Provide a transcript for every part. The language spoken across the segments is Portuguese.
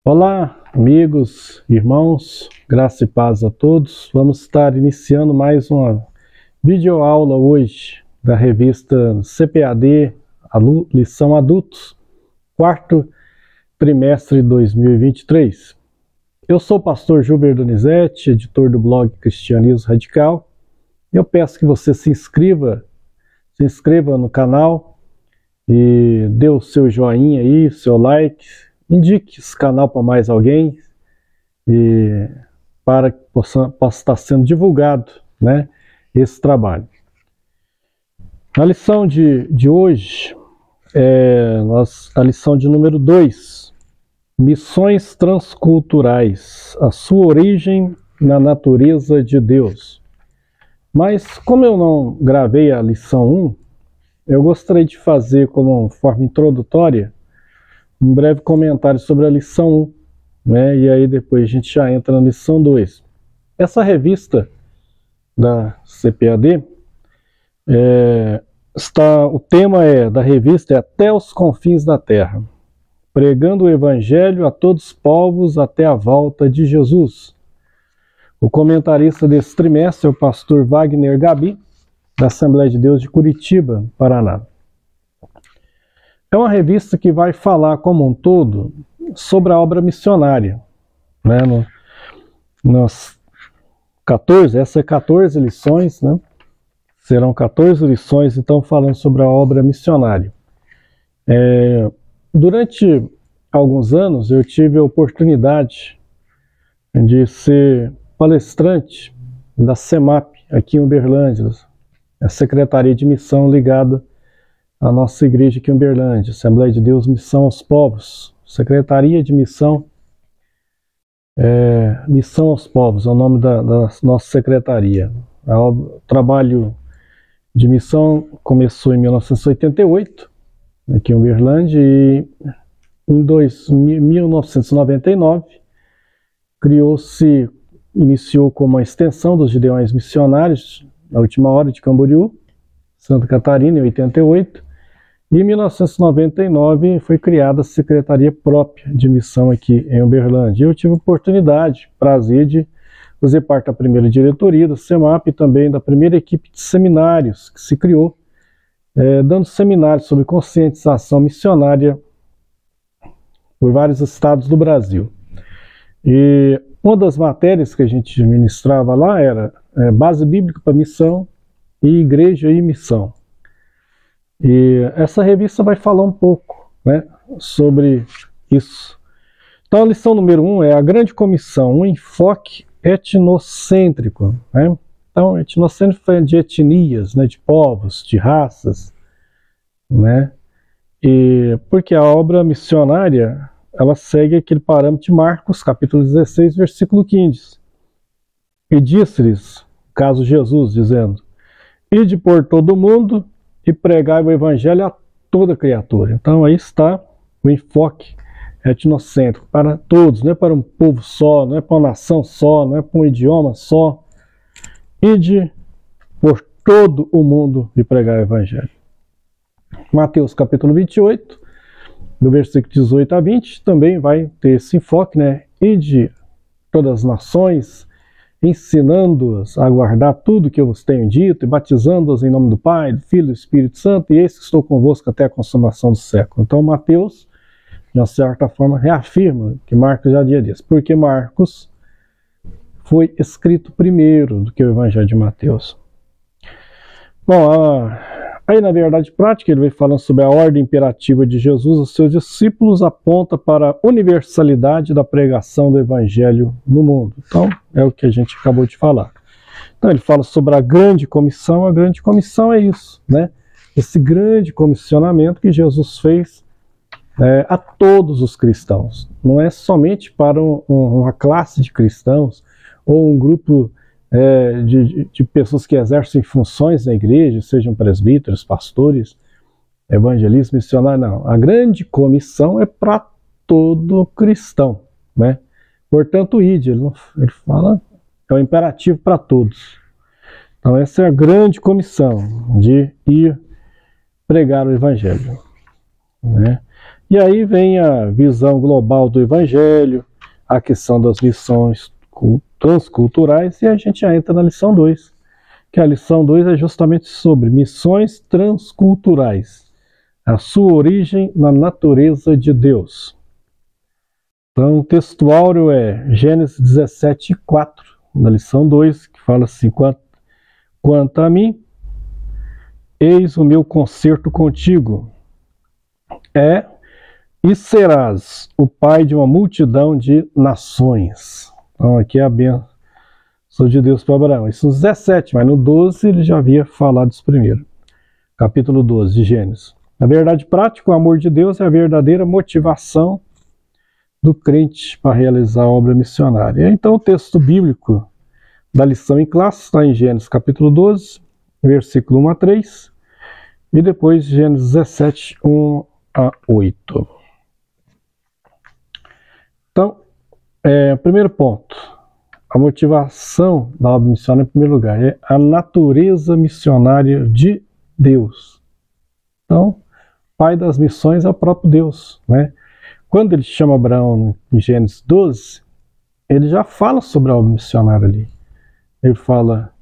Olá, amigos, irmãos, graça e paz a todos. Vamos estar iniciando mais uma videoaula hoje da revista CPAD, lição Adultos, quarto trimestre de 2023. Eu sou o pastor Gilber Donizete, editor do blog Cristianismo Radical. Eu peço que você se inscreva no canal e dê o seu joinha aí, seu like. Indique esse canal para mais alguém e para que possa estar sendo divulgado, né, esse trabalho. A lição de hoje é a lição de número 2, Missões Transculturais, a sua origem na natureza de Deus. Mas como eu não gravei a lição 1, eu gostaria de fazer como forma introdutória um breve comentário sobre a lição 1, né? E aí depois a gente já entra na lição 2. Essa revista da CPAD, o tema da revista é Até os Confins da Terra, pregando o Evangelho a todos os povos até a volta de Jesus. O comentarista desse trimestre é o pastor Wagner Gabi, da Assembleia de Deus de Curitiba, Paraná. É uma revista que vai falar como um todo sobre a obra missionária, né? Nas 14 lições, né? Serão 14 lições, então, falando sobre a obra missionária. Durante alguns anos, eu tive a oportunidade de ser palestrante da CEMAP, aqui em Uberlândia, a Secretaria de Missão ligada a nossa igreja aqui em Uberlândia, Assembleia de Deus, Missão aos Povos, Secretaria de Missão, Missão aos Povos, é o nome da nossa secretaria. O trabalho de missão começou em 1988, aqui em Uberlândia, e em 1999 iniciou como uma extensão dos Gideões Missionários, na Última Hora de Camboriú, Santa Catarina, em 88. E em 1999 foi criada a Secretaria própria de Missão aqui em Uberlândia. Eu tive a oportunidade, prazer de fazer parte da primeira diretoria da CEMAP e também da primeira equipe de seminários que se criou, dando seminários sobre conscientização missionária por vários estados do Brasil. E uma das matérias que a gente ministrava lá era Base Bíblica para Missão e Igreja e Missão. E essa revista vai falar um pouco, né, sobre isso. Então a lição número 1 é a Grande Comissão, um enfoque etnocêntrico, né? Então etnocêntrico é de etnias, né, de povos, de raças, né? E porque a obra missionária, ela segue aquele parâmetro de Marcos, capítulo 16, versículo 15. E disse-lhes, caso Jesus, dizendo: Ide por todo o mundo e pregai o Evangelho a toda criatura. Então aí está o enfoque etnocêntrico, para todos, não é para um povo só, não é para uma nação só, não é para um idioma só. Ide por todo o mundo e pregai o Evangelho. Mateus capítulo 28, do versículo 18 a 20, também vai ter esse enfoque, né? Ide todas as nações, ensinando-as a guardar tudo que eu vos tenho dito, e batizando-as em nome do Pai, do Filho e do Espírito Santo, e eis que estou convosco até a consumação do século. Então Mateus, de uma certa forma, reafirma que Marcos já havia dito, porque Marcos foi escrito primeiro do que o Evangelho de Mateus. Bom, aí na verdade prática ele vem falando sobre a ordem imperativa de Jesus aos seus discípulos, aponta para a universalidade da pregação do Evangelho no mundo. Então é o que a gente acabou de falar. Então ele fala sobre a grande comissão. A grande comissão é isso, né? Esse grande comissionamento que Jesus fez a todos os cristãos. Não é somente para uma classe de cristãos ou um grupo de pessoas que exercem funções na igreja, sejam presbíteros, pastores, evangelistas, missionários, não. A grande comissão é para todo cristão, né? Portanto, ide, ele fala, é um imperativo para todos. Então essa é a grande comissão de ir pregar o Evangelho, né? E aí vem a visão global do Evangelho, a questão das missões transculturais, e a gente já entra na lição 2, que a lição 2 é justamente sobre missões transculturais, a sua origem na natureza de Deus. Então, o texto áureo é Gênesis 17:4, na lição 2, que fala assim: quanto a mim, eis o meu concerto contigo, e serás o pai de uma multidão de nações. Então, aqui é a bênção de Deus para Abraão. Isso no 17, mas no 12 ele já havia falado isso primeiro. Capítulo 12 de Gênesis. Na verdade prática, o amor de Deus é a verdadeira motivação do crente para realizar a obra missionária. Então, o texto bíblico da lição em classe está em Gênesis capítulo 12, versículo 1 a 3, e depois Gênesis 17, 1 a 8. Então, primeiro ponto, a motivação da obra missionária, em primeiro lugar, é a natureza missionária de Deus. Então, pai das missões é o próprio Deus, né? Quando ele chama Abraão em Gênesis 12, ele já fala sobre a obra missionária ali. Ele fala: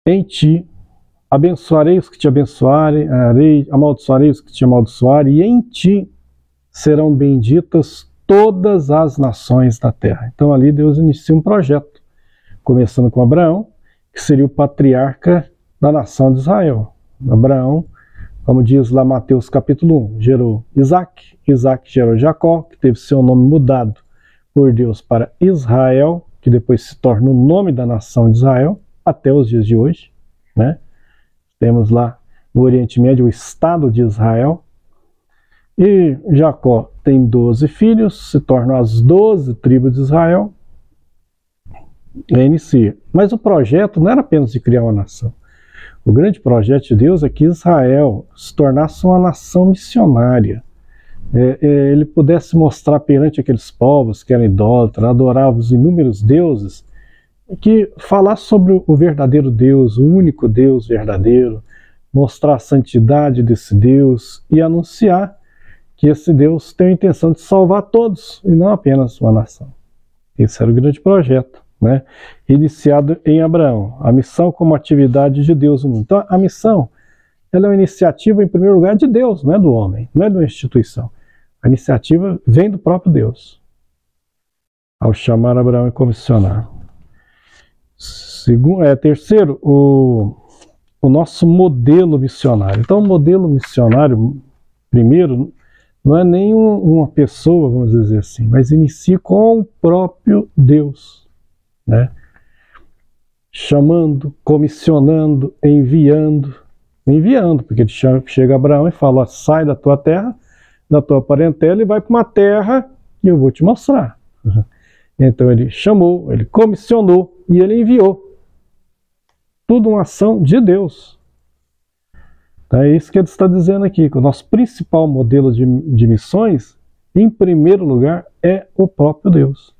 em ti abençoarei os que te abençoarem, amaldiçoarei os que te amaldiçoarem, e em ti serão benditas todas as nações da terra. Então ali Deus inicia um projeto, começando com Abraão, que seria o patriarca da nação de Israel. Abraão, como diz lá Mateus capítulo 1, gerou Isaac, Isaac gerou Jacó, que teve seu nome mudado por Deus para Israel, que depois se torna o nome da nação de Israel, até os dias de hoje, né? Temos lá no Oriente Médio o Estado de Israel. E Jacó tem 12 filhos, se tornam as 12 tribos de Israel, e inicia. Mas o projeto não era apenas de criar uma nação. O grande projeto de Deus é que Israel se tornasse uma nação missionária. Ele pudesse mostrar perante aqueles povos que eram idólatras, adoravam os inúmeros deuses, que falasse sobre o verdadeiro Deus, o único Deus verdadeiro, mostrar a santidade desse Deus e anunciar que esse Deus tem a intenção de salvar todos e não apenas uma nação. Esse era o grande projeto, né? Iniciado em Abraão. A missão como atividade de Deus no mundo. Então, a missão, ela é uma iniciativa, em primeiro lugar, de Deus, não é do homem, não é de uma instituição. A iniciativa vem do próprio Deus, ao chamar Abraão e comissionar. Terceiro, o nosso modelo missionário. Então, o modelo missionário, primeiro, não é nem uma pessoa, vamos dizer assim, mas inicia com o próprio Deus, né? Chamando, comissionando, enviando, porque ele chega a Abraão e fala: sai da tua terra, da tua parentela e vai para uma terra que eu vou te mostrar. Então ele chamou, ele comissionou e ele enviou. Tudo uma ação de Deus. É isso que ele está dizendo aqui, que o nosso principal modelo de missões, em primeiro lugar, é o próprio Deus.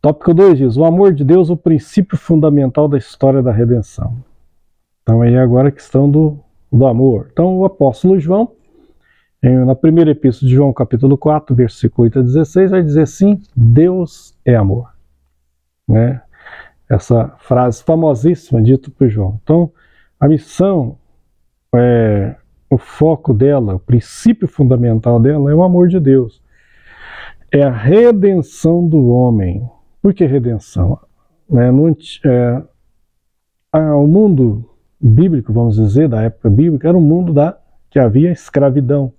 Tópico 2 diz: o amor de Deus, o princípio fundamental da história da redenção. Então aí agora a questão do amor. Então o apóstolo João, na primeira epístola de João, capítulo 4, versículo 8 a 16, vai dizer assim: Deus é amor. Né? Essa frase famosíssima dita por João. Então, a missão, o foco dela, o princípio fundamental dela é o amor de Deus. É a redenção do homem. Por que redenção? O mundo bíblico, vamos dizer, da época bíblica, era um mundo que havia escravidão.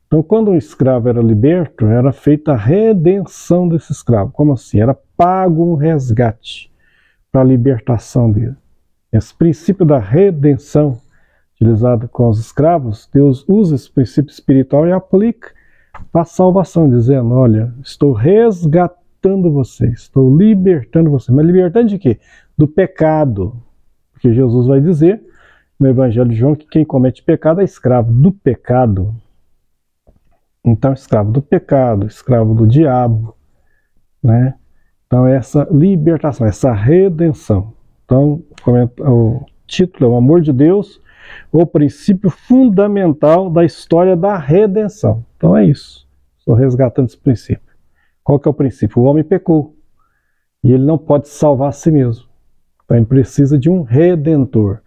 Então, quando um escravo era liberto, era feita a redenção desse escravo. Como assim? Era pago um resgate para a libertação dele. Esse princípio da redenção, utilizado com os escravos, Deus usa esse princípio espiritual e aplica para a salvação, dizendo: olha, estou resgatando você, estou libertando você. Mas libertando de quê? Do pecado. Porque Jesus vai dizer no Evangelho de João que quem comete pecado é escravo do pecado. Então, escravo do pecado, escravo do diabo, né? Então, essa libertação, essa redenção. Então, o título é o amor de Deus, o princípio fundamental da história da redenção. Então é isso. Estou resgatando esse princípio. Qual que é o princípio? O homem pecou. E ele não pode salvar a si mesmo. Então ele precisa de um redentor,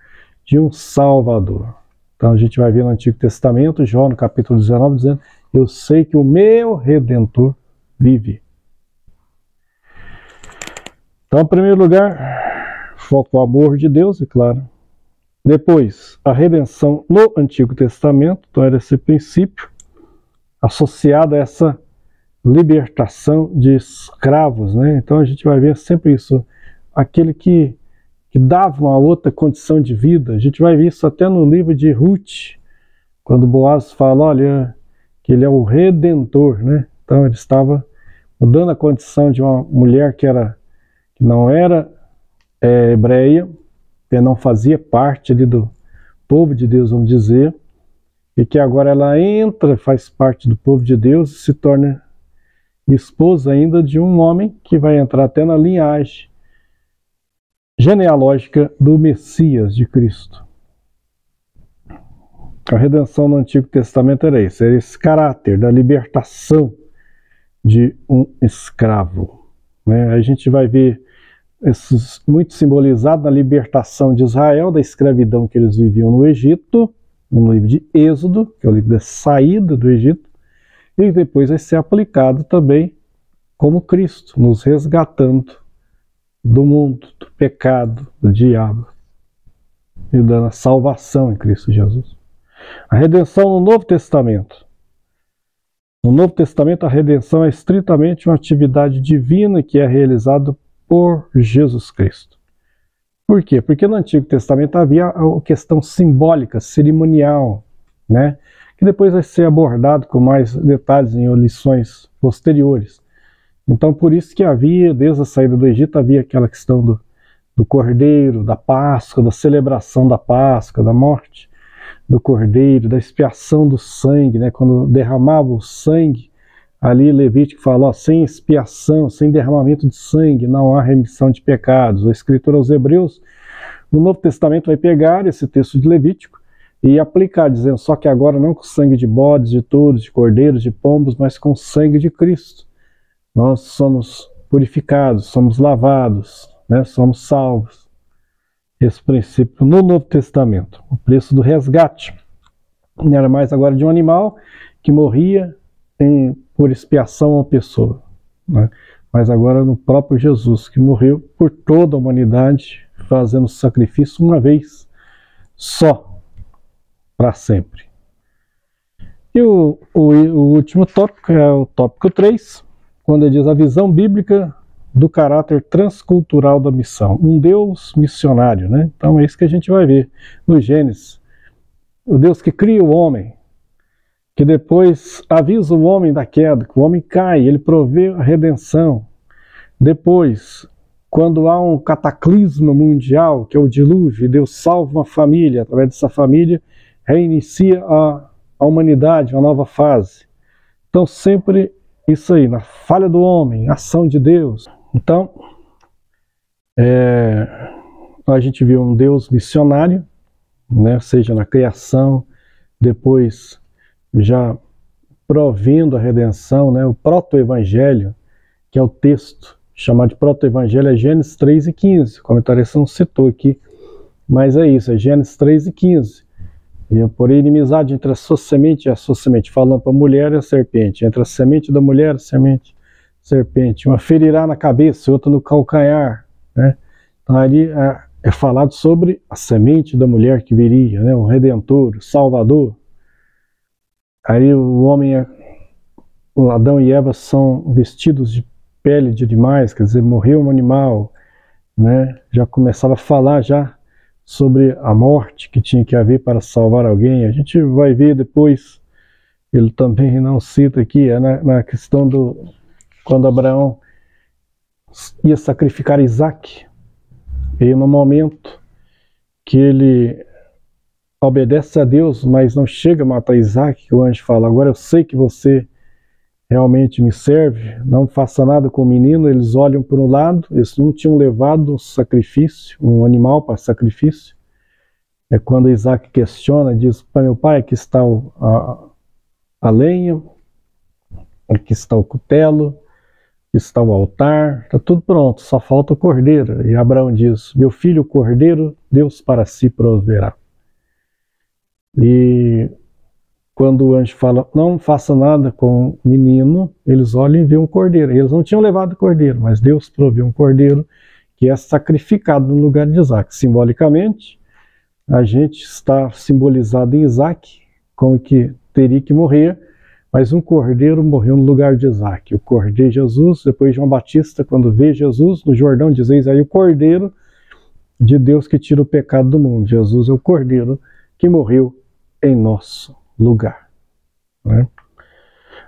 de um salvador. Então a gente vai ver no Antigo Testamento, João no capítulo 19, dizendo: eu sei que o meu redentor vive. Então, em primeiro lugar, foco no amor de Deus, é claro. Depois, a redenção no Antigo Testamento. Então era esse princípio associado a essa libertação de escravos, né? Então a gente vai ver sempre isso. Aquele que dava uma outra condição de vida. A gente vai ver isso até no livro de Ruth, quando Boaz fala, olha, que ele é o redentor, né? Então ele estava mudando a condição de uma mulher que não era hebreia, que não fazia parte ali do povo de Deus, vamos dizer, e que agora ela entra, faz parte do povo de Deus e se torna esposa ainda de um homem que vai entrar até na linhagem genealógica do Messias, de Cristo. A redenção no Antigo Testamento era esse caráter da libertação de um escravo, né? A gente vai ver isso muito simbolizado na libertação de Israel da escravidão que eles viviam no Egito, no livro de Êxodo, que é o livro da saída do Egito, e depois vai ser aplicado também como Cristo, nos resgatando do mundo, do pecado, do diabo, e dando a salvação em Cristo Jesus. A redenção no Novo Testamento. No Novo Testamento, a redenção é estritamente uma atividade divina que é realizada por Jesus Cristo. Por quê? Porque no Antigo Testamento havia a questão simbólica, cerimonial, né? Que depois vai ser abordado com mais detalhes em lições posteriores. Então, por isso que havia, desde a saída do Egito, havia aquela questão do cordeiro, da Páscoa, da celebração da Páscoa, da morte do cordeiro, da expiação do sangue, né? Quando derramava o sangue, ali Levítico fala, ó, sem expiação, sem derramamento de sangue, não há remissão de pecados. A Escritura aos Hebreus, no Novo Testamento, vai pegar esse texto de Levítico e aplicar, dizendo, só que agora não com sangue de bodes, de touros, de cordeiros, de pombos, mas com sangue de Cristo. Nós somos purificados, somos lavados, né? Somos salvos. Esse princípio no Novo Testamento. O preço do resgate não era mais agora de um animal que morria por expiação a uma pessoa, né? Mas agora no próprio Jesus, que morreu por toda a humanidade, fazendo sacrifício uma vez só, para sempre. E o último tópico é o tópico 3, quando ele diz a visão bíblica do caráter transcultural da missão. Um Deus missionário, né? Então é isso que a gente vai ver no Gênesis. O Deus que cria o homem, que depois avisa o homem da queda, que o homem cai, ele provê a redenção. Depois, quando há um cataclisma mundial, que é o dilúvio, Deus salva uma família, através dessa família, reinicia a humanidade, uma nova fase. Então sempre isso aí, na falha do homem, ação de Deus. Então, a gente viu um Deus missionário, né, seja na criação, depois já provendo a redenção, né, o proto-evangelho, que é o texto chamado de proto-evangelho, é Gênesis 3 e 15. O comentarista não citou aqui, mas é isso, é Gênesis 3 e 15. E eu porém inimizade entre a sua semente e a sua semente, falando para a mulher e a serpente, entre a semente da mulher e a semente serpente, uma ferirá na cabeça, outra no calcanhar, né? Então ali é falado sobre a semente da mulher que viria, né? O Redentor, o Salvador. Aí o homem, o Adão e Eva são vestidos de pele de animais, quer dizer, morreu um animal, né? Já começava a falar já sobre a morte que tinha que haver para salvar alguém. A gente vai ver depois, ele também não cita aqui, na questão quando Abraão ia sacrificar Isaac, e no momento que ele obedece a Deus, mas não chega a matar Isaac, o anjo fala, agora eu sei que você realmente me serve, não faça nada com o menino. Eles olham por um lado, eles não tinham levado um sacrifício, um animal para sacrifício, É quando Isaac questiona, diz para meu pai, aqui está a lenha, aqui está o cutelo, aqui está o altar, está tudo pronto, só falta o cordeiro. E Abraão diz, meu filho, o cordeiro, Deus para si proverá. E quando o anjo fala, não faça nada com o menino, eles olham e veem um cordeiro. Eles não tinham levado o cordeiro, mas Deus proveu um cordeiro que é sacrificado no lugar de Isaac. Simbolicamente, a gente está simbolizado em Isaac, como que teria que morrer, mas um cordeiro morreu no lugar de Isaac. O cordeiro Jesus, depois João Batista, quando vê Jesus no Jordão, diz, eis aí o cordeiro de Deus que tira o pecado do mundo. Jesus é o cordeiro que morreu em nosso lugar. Né?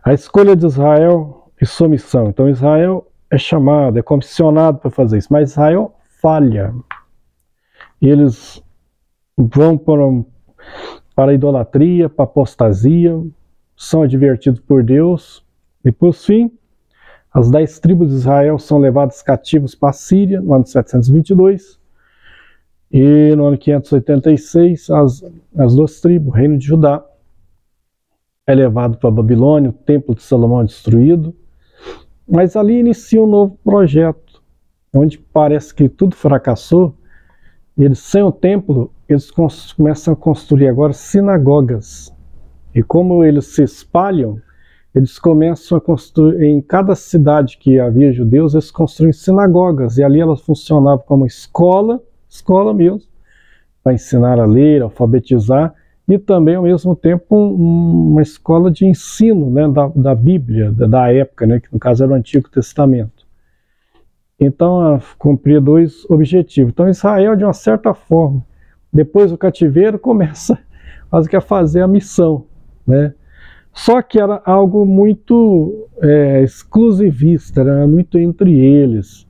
A escolha de Israel e sua missão. Então Israel é chamado, é comissionado para fazer isso, mas Israel falha. Eles vão para a idolatria, para a apostasia, são advertidos por Deus, e por fim, as 10 tribos de Israel são levadas cativos para a Síria, no ano 722, e no ano 586, as 2 tribos, o reino de Judá, é levado para a Babilônia, o templo de Salomão é destruído, mas ali inicia um novo projeto, onde parece que tudo fracassou, e eles, sem o templo, eles começam a construir agora sinagogas. E como eles se espalham, eles começam a construir, em cada cidade que havia judeus, eles construem sinagogas, e ali elas funcionavam como escola mesmo, para ensinar a ler, alfabetizar, e também ao mesmo tempo uma escola de ensino, né, da Bíblia, da época, né, que no caso era o Antigo Testamento. Então cumpria 2 objetivos. Então Israel, de uma certa forma, depois do cativeiro, começa quase que a fazer a missão, né? Só que era algo muito exclusivista, era muito entre eles.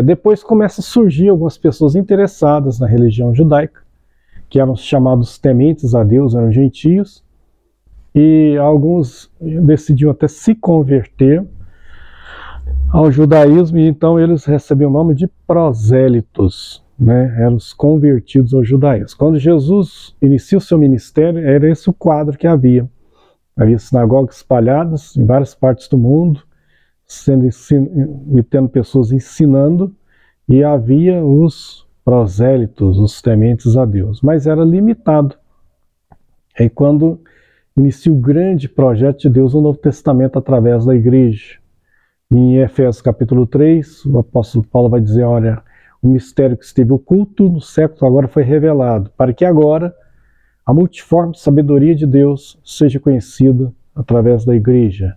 Depois começa a surgir algumas pessoas interessadas na religião judaica, que eram chamados tementes a Deus, eram gentios, e alguns decidiam até se converter ao judaísmo, e então eles recebiam o nome de prosélitos, né? Eram os convertidos ao judaísmo. Quando Jesus inicia o seu ministério, era esse o quadro que havia. Havia sinagogas espalhadas em várias partes do mundo, e tendo pessoas ensinando, e havia os prosélitos, os tementes a Deus, mas era limitado. É quando inicia o grande projeto de Deus no Novo Testamento através da igreja. Em Efésios capítulo 3, o apóstolo Paulo vai dizer, olha, o mistério que esteve oculto no século agora foi revelado, para que agora a multiforme sabedoria de Deus seja conhecida através da igreja.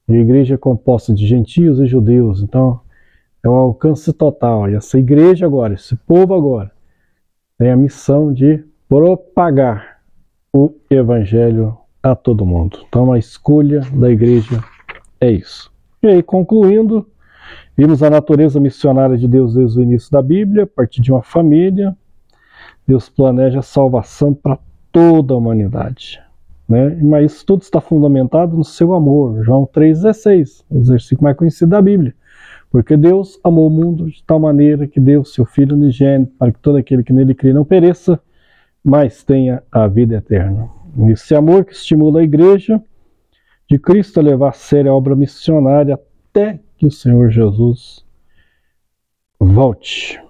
E a igreja é composta de gentios e judeus, então é um alcance total. E essa igreja agora, esse povo agora, tem a missão de propagar o evangelho a todo mundo. Então a escolha da igreja é isso. E aí, concluindo, vimos a natureza missionária de Deus desde o início da Bíblia, a partir de uma família. Deus planeja a salvação para toda a humanidade, né? Mas isso tudo está fundamentado no seu amor. João 3,16, o versículo mais conhecido da Bíblia. Porque Deus amou o mundo de tal maneira que deu seu Filho unigênito, para que todo aquele que nele crê não pereça, mas tenha a vida eterna. Esse amor que estimula a igreja de Cristo a levar a sério a obra missionária até que o Senhor Jesus volte.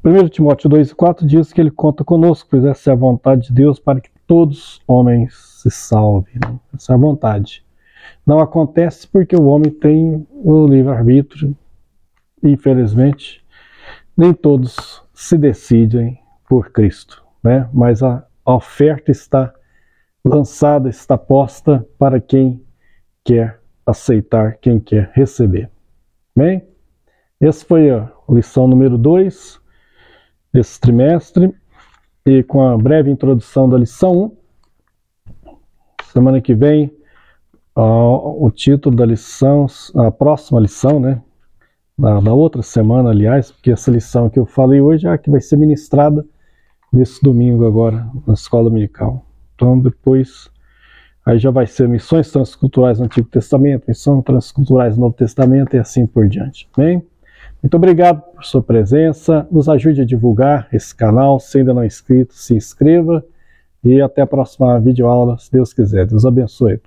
1 Timóteo 2,4 diz que ele conta conosco, pois essa é a vontade de Deus para que todos os homens se salvem. Né? Essa é a vontade. Não acontece porque o homem tem o livre-arbítrio. Infelizmente, nem todos se decidem por Cristo, né? Mas a oferta está lançada, está posta para quem quer aceitar, quem quer receber. Bem, essa foi a lição número 2 desse trimestre, e com a breve introdução da lição 1. Semana que vem, o título da lição, a próxima lição, né? Da outra semana, aliás, porque essa lição que eu falei hoje é a que vai ser ministrada nesse domingo agora, na escola dominical. Então depois, aí já vai ser missões transculturais no Antigo Testamento, missões transculturais no Novo Testamento e assim por diante. Bem? Muito obrigado por sua presença, nos ajude a divulgar esse canal, se ainda não é inscrito, se inscreva e até a próxima videoaula, se Deus quiser. Deus abençoe.